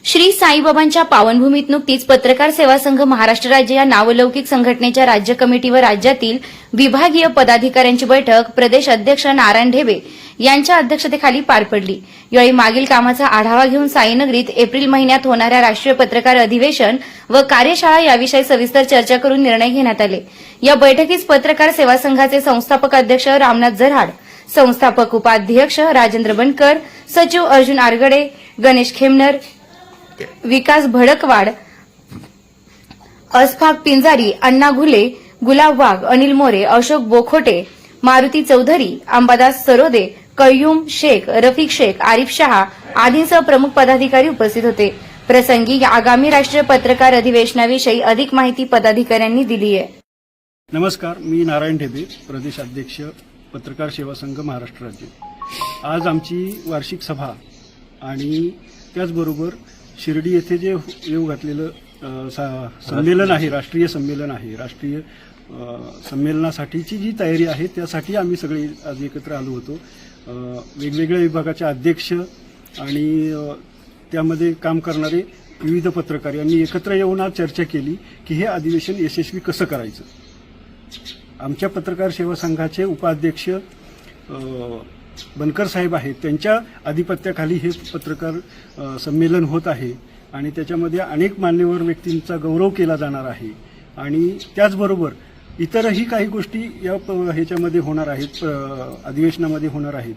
श्री साईबाबांच्या पावनभूमीत नुकतीच पत्रकार सेवा संघ महाराष्ट्र राज्य या नावलौकिक संघटनेच्या राज्य कमिटी व राज्यातील विभागीय पदाधिकाऱ्यांची बैठक प्रदेश अध्यक्ष नारायण ढेबे यांच्या अध्यक्षतेखाली पार पडली। यावेळी मागील कामाचा आढावा घेऊन साईनगरीत एप्रिल महिन्यात होणाऱ्या राष्ट्रीय पत्रकार अधिवेशन व कार्यशाळा याविषयी सविस्तर चर्चा करून निर्णय घेण्यात आले। या बैठकीस पत्रकार सेवा संघाचे संस्थापक अध्यक्ष रामनाथ जरहाड, संस्थापक उपाध्यक्ष राजेंद्र बनकर, सचिव अर्जुन आरगडे, गणेश खेमनर, विकास भडकवाड, असफाक पिंजारी, अण्णा घुले, गुलाब वाघ, अनिल मोरे, अशोक बोखोटे, मारुती चौधरी, अंबादास सरोदे, कय्यूम शेख, रफिक शेख, आरिफ शहा आदींसह प्रमुख पदाधिकारी उपस्थित होते। प्रसंगी आगामी राष्ट्रीय पत्रकार अधिवेशनाविषयी अधिक माहिती पदाधिकाऱ्यांनी दिली आहे। नमस्कार, मी नारायण ढेबे, प्रदेश अध्यक्ष पत्रकार सेवा संघ महाराष्ट्र राज्य। आज आमची वार्षिक सभा आणि त्याचबरोबर शिर्डी येथे जे येऊ घातलेलं संमेलन आहे, राष्ट्रीय संमेलन आहे, राष्ट्रीय संमेलनासाठीची जी तयारी आहे त्यासाठी आम्ही सगळे आज एकत्र आलो होतो। वेगवेगळ्या विभागाचे अध्यक्ष आणि त्यामध्ये काम करणारे विविध पत्रकार यांनी एकत्र येऊन आज चर्चा केली की हे अधिवेशन यशस्वी कसं करायचं। आमच्या पत्रकार सेवा संघाचे उपाध्यक्ष बनकर साहेब आहेत, त्यांच्या अधिपत्याखाली हे पत्रकार संमेलन होत आहे आणि त्याच्यामध्ये अनेक मान्यवर व्यक्तींचा गौरव केला जाणार आहे आणि त्याचबरोबर इतरही काही गोष्टी या ह्याच्यामध्ये होणार आहेत, अधिवेशनामध्ये होणार आहेत।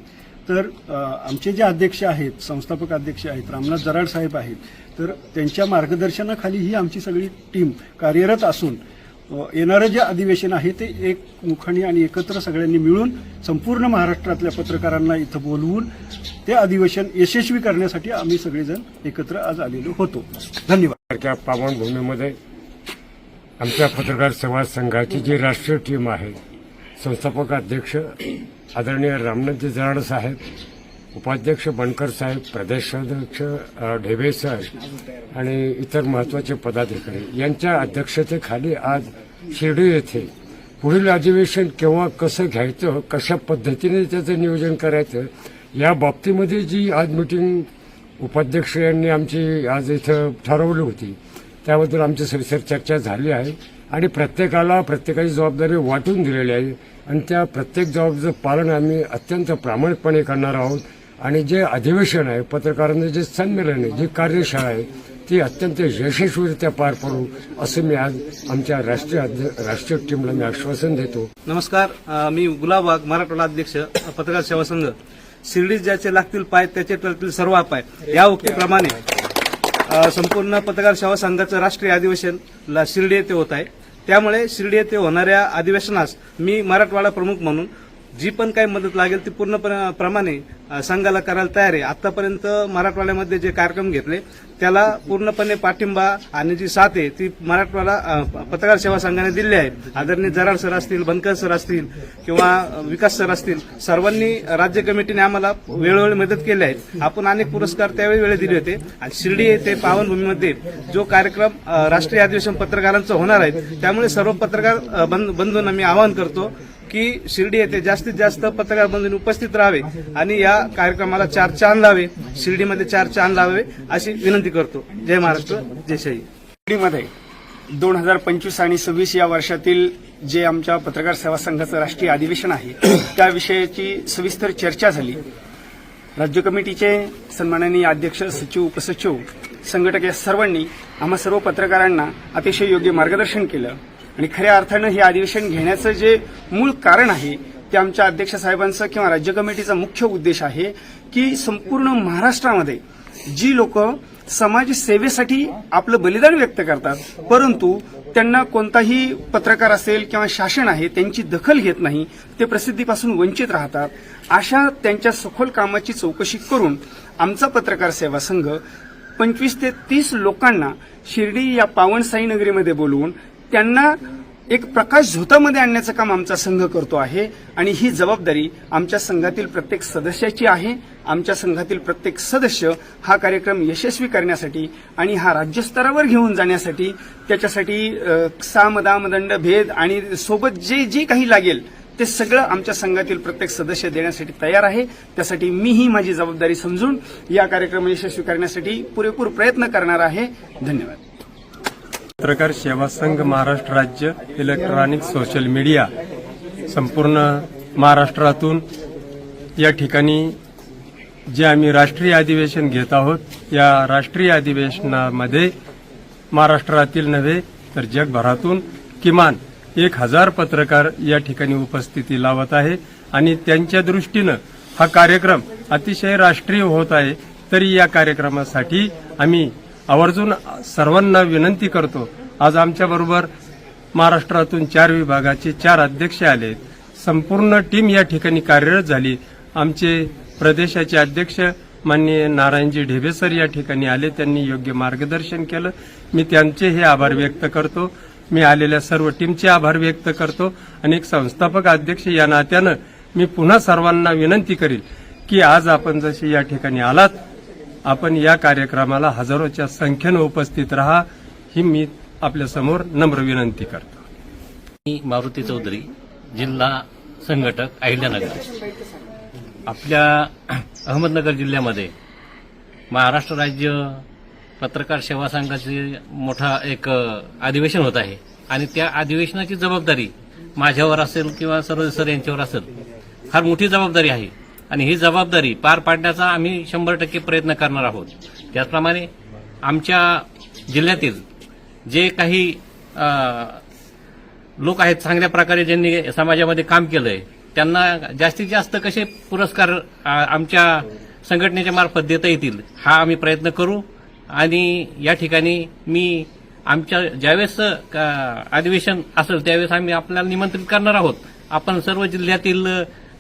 तर आमचे जे अध्यक्ष आहेत, संस्थापक अध्यक्ष आहेत, रामनाथ जराड साहेब आहेत, तर त्यांच्या मार्गदर्शनाखाली ही आमची सगळी टीम कार्यरत असून येणारं जे अधिवेशन आहे ते एकमुखाने आणि एकत्र सगळ्यांनी मिळून संपूर्ण महाराष्ट्रातल्या पत्रकारांना इथं बोलवून ते अधिवेशन यशस्वी करण्यासाठी आम्ही सगळेजण एकत्र आज आलेलो होतो। धन्यवाद। पावनभूमीमध्ये आमच्या पत्रकार सेवा संघाची जी राष्ट्रीय टीम आहे, संस्थापक अध्यक्ष आदरणीय रामनाथजी जराड साहेब, उपाध्यक्ष बनकर साहेब, प्रदेशाध्यक्ष ढेबे साहेब आणि इतर महत्त्वाचे पदाधिकारी यांच्या अध्यक्षतेखाली आज शिर्डी येथे पुढील अधिवेशन केव्हा कसं घ्यायचं, कशा पद्धतीने त्याचं नियोजन करायचं या बाबतीमध्ये जी आज मीटिंग उपाध्यक्ष यांनी आमची आज इथं ठरवली होती, त्याबद्दल आमची सविस्तर चर्चा झाली आहे आणि प्रत्येकाची जबाबदारी वाटून दिलेली आहे आणि त्या प्रत्येक जबाबदारीचं पालन आम्ही अत्यंत प्रामाणिकपणे करणार आहोत आणि जे अधिवेशन आहे, पत्रकारांचं जे संमेलन आहे, जी कार्यशाळा आहे ती अत्यंत यशस्वीरित्या पार पडू असं मी आज आमच्या राष्ट्रीय टीमला मी आश्वासन देतो। नमस्कार, मी गुलाब वाघ, मराठवाडा अध्यक्ष पत्रकार सेवा संघ। शिर्डीत ज्याचे लागतील पाय त्याचे टळतील सर्व पाय या उक्तीप्रमाणे संपूर्ण पत्रकार सेवा संघाचं राष्ट्रीय अधिवेशन शिर्डी येथे होत आहे। त्यामुळे शिर्डी येथे होणाऱ्या अधिवेशनास मी मराठवाडा प्रमुख म्हणून जी पण काही मदत लागेल ती पूर्णपणे संघाला करायला तयार आहे। आतापर्यंत मराठवाड्यामध्ये जे कार्यक्रम घेतले त्याला पूर्णपणे पाठिंबा आणि जी साथ आहे ती मराठवाडा पत्रकार सेवा संघाने दिली आहे। आदरणीय जराड सर असतील, बनकर सर असतील किंवा विकास सर असतील, सर्वांनी राज्य कमिटीने आम्हाला वेळोवेळी मदत केली आहे। आपण अनेक पुरस्कार त्यावेळी दिले होते आणि शिर्डी येथे पावनभूमीमध्ये जो कार्यक्रम राष्ट्रीय अधिवेशन पत्रकारांचं होणार आहे त्यामुळे सर्व पत्रकार बंधूंना मी आवाहन करतो की शिर्डी येथे जास्तीत जास्त पत्रकार बंधूंनी उपस्थित राहावे आणि या कार्यक्रमाला 4 चांद लावे, शिर्डीमध्ये 4 चांद लावे अशी विनंती करतो। जय महाराष्ट्र, जय शाही। शिर्डीमध्ये 2025 आणि 26 या वर्षातील जे आमच्या पत्रकार सेवा संघाचं राष्ट्रीय अधिवेशन आहे त्या विषयाची सविस्तर चर्चा झाली। राज्य कमिटीचे सन्माननीय अध्यक्ष, सचिव, उपसचिव, संघटक या सर्वांनी आम्हा सर्व पत्रकारांना अतिशय योग्य मार्गदर्शन केलं आणि खऱ्या अर्थानं हे अधिवेशन घेण्याचं जे मूळ कारण आहे ते आमच्या अध्यक्ष साहेबांचं किंवा राज्य कमिटीचा मुख्य उद्देश आहे की संपूर्ण महाराष्ट्रामध्ये जी लोक समाजसेवेसाठी आपलं बलिदान व्यक्त करतात परंतु त्यांना कोणताही पत्रकार असेल किंवा शासन आहे त्यांची दखल घेत नाही, ते प्रसिद्धीपासून वंचित राहतात, अशा त्यांच्या सखोल कामाची चौकशी करून आमचा पत्रकार सेवा संघ 25 ते 30 लोकांना शिर्डी या पावन साई नगरीमध्ये बोलवून त्यांना एक प्रकाश झोतामध्ये आणण्याचं काम आमचा संघ करतो आहे आणि ही जबाबदारी आमच्या संघातील प्रत्येक सदस्याची आहे। आमच्या संघातील प्रत्येक सदस्य हा कार्यक्रम यशस्वी करण्यासाठी आणि हा राज्यस्तरावर घेऊन जाण्यासाठी त्याच्यासाठी साम दाम दंड भेद आणि सोबत जे काही लागेल ते सगळं आमच्या संघातील प्रत्येक सदस्य देण्यासाठी तयार आहे. त्यासाठी मीही माझी जबाबदारी समजून या कार्यक्रम यशस्वी करण्यासाठी पुरेपूर प्रयत्न करणार आहे. धन्यवाद. पत्रकार सेवा संघ महाराष्ट्र राज्य इलेक्ट्रॉनिक सोशल मीडिया संपूर्ण महाराष्ट्रातून या ठिकाणी जे आम्ही राष्ट्रीय अधिवेशन घेत आहोत, या राष्ट्रीय अधिवेशनामध्ये महाराष्ट्रातील नव्हे तर जगभरातून किमान 1000 पत्रकार या ठिकाणी उपस्थिती लावत आहे आणि त्यांच्या दृष्टीनं हा कार्यक्रम अतिशय राष्ट्रीय होत आहे. तरी या कार्यक्रमासाठी आम्ही आवर्जून सर्वांना विनंती करतो. आज आमच्याबरोबर महाराष्ट्रातून 4 विभागाचे 4 अध्यक्ष आले. संपूर्ण टीम या ठिकाणी कार्यरत झाली. आमचे प्रदेशाचे अध्यक्ष माननीय नारायणजी ढेबे सर या ठिकाणी आले. त्यांनी योग्य मार्गदर्शन केलं. मी त्यांचेही आभार व्यक्त करतो. मी आलेल्या सर्व टीमचे आभार व्यक्त करतो आणि एक संस्थापक अध्यक्ष या नात्यानं मी पुन्हा सर्वांना विनंती करील की आज आपण जसे या ठिकाणी आलात, आपण या कार्यक्रमाला हजारोच्या संख्येनं उपस्थित राहा, ही मी आपल्यासमोर नम्र विनंती करतो. मी मारुती चौधरी, जिल्हा संघटक अहिल्यानगर. आपल्या अहमदनगर जिल्ह्यामध्ये महाराष्ट्र राज्य पत्रकार सेवा संघाचे मोठा एक अधिवेशन होत आहे आणि त्या अधिवेशनाची जबाबदारी माझ्यावर असेल किंवा सर्व सर यांच्यावर असेल. फार मोठी जबाबदारी आहे आणि ही जबाबदारी पार पाडण्याचा आम्ही 100% प्रयत्न करणार आहोत. त्याचप्रमाणे आमच्या जिल्ह्यातील जे काही लोक आहेत, चांगल्या प्रकारे ज्यांनी समाजामध्ये काम केलंय, त्यांना जास्तीत जास्त कसे पुरस्कार आमच्या संघटनेच्या मार्फत देता येतील हा आम्ही प्रयत्न करू. आणि या ठिकाणी मी आमच्या ज्यावेळेस अधिवेशन असेल त्यावेळेस आम्ही आपल्याला निमंत्रित करणार आहोत. आपण सर्व जिल्ह्यातील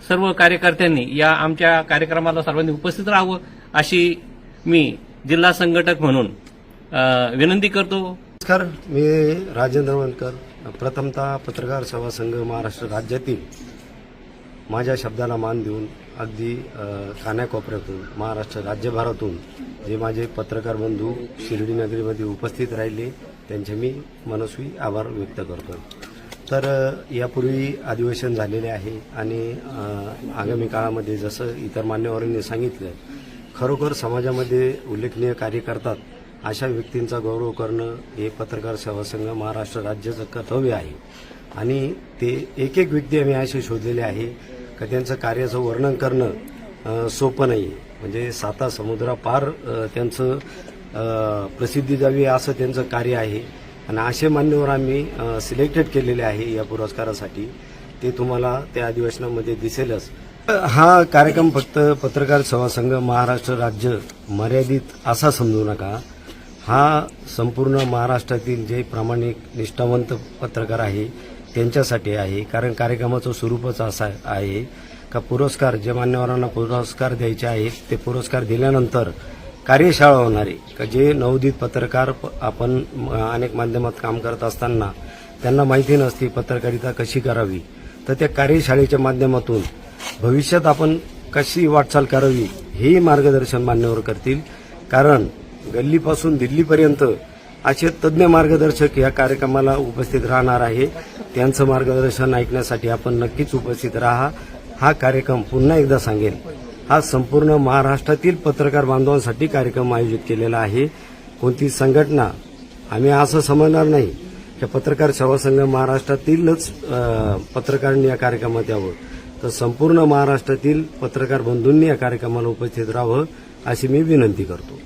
सर्व कार्यकर्त्यांनी या आमच्या कार्यक्रमाला सर्वांनी उपस्थित राहावं अशी मी जिल्हा संघटक म्हणून विनंती करतो. नमस्कार, मी राजेंद्र वनकर. प्रथमतः पत्रकार सेवा संघ महाराष्ट्र राज्यातील माझ्या शब्दाला मान देऊन अगदी कानाकोपऱ्यातून महाराष्ट्र राज्यभरातून जे माझे पत्रकार बंधू शिर्डी नगरीमध्ये उपस्थित राहिले त्यांचे मी मनस्वी आभार व्यक्त करतो. तर यापूर्वी अधिवेशन झालेले आहे आणि आगामी काळामध्ये जसं इतर मान्यवरांनी सांगितलं, खरोखर समाजामध्ये उल्लेखनीय कार्य करतात अशा व्यक्तींचा गौरव करणं हे पत्रकार सेवा संघ महाराष्ट्र राज्याचं कर्तव्य आहे. आणि ते एक एक व्यक्ती आम्ही असे शोधलेले आहे का त्यांचं कार्याचं वर्णन करणं सोपं नाही. म्हणजे 7 समुद्रापार त्यांचं प्रसिद्धी जावी असं त्यांचं कार्य आहे आणि असे मान्यवर आम्ही सिलेक्टेड केलेले आहे या पुरस्कारासाठी. ते तुम्हाला त्या अधिवेशनामध्ये दिसेलच. हा कार्यक्रम फक्त पत्रकार सेवा संघ महाराष्ट्र राज्य मर्यादित असा समजू नका. हा संपूर्ण महाराष्ट्रातील जे प्रामाणिक निष्ठावंत पत्रकार आहे त्यांच्यासाठी आहे. कारण कार्यक्रमाचं स्वरूपच असं आहे का पुरस्कार जे मान्यवरांना पुरस्कार द्यायचे आहेत ते पुरस्कार दिल्यानंतर कार्यशाळा होणार आहे का जे नवोदित पत्रकार आपण अनेक माध्यमात काम करत असताना त्यांना माहिती नसते पत्रकारिता कशी करावी, तर त्या कार्यशाळेच्या माध्यमातून भविष्यात आपण कशी वाटचाल करावी हे मार्गदर्शन मान्यवर करतील. कारण गल्लीपासून दिल्लीपर्यंत असे तज्ज्ञ मार्गदर्शक या कार्यक्रमाला उपस्थित राहणार आहे. त्यांचं मार्गदर्शन ऐकण्यासाठी आपण नक्कीच उपस्थित राहा. हा कार्यक्रम पुन्हा एकदा सांगेल, हा संपूर्ण महाराष्ट्रातील पत्रकार बांधवांसाठी कार्यक्रम आयोजित केलेला आहे. कोणती संघटना आम्ही असं समजणार नाही की पत्रकार सेवा संघ महाराष्ट्रातीलच पत्रकारांनी या कार्यक्रमात यावं, तर संपूर्ण महाराष्ट्रातील पत्रकार बंधूंनी या कार्यक्रमाला उपस्थित राहावं अशी मी विनंती करतो.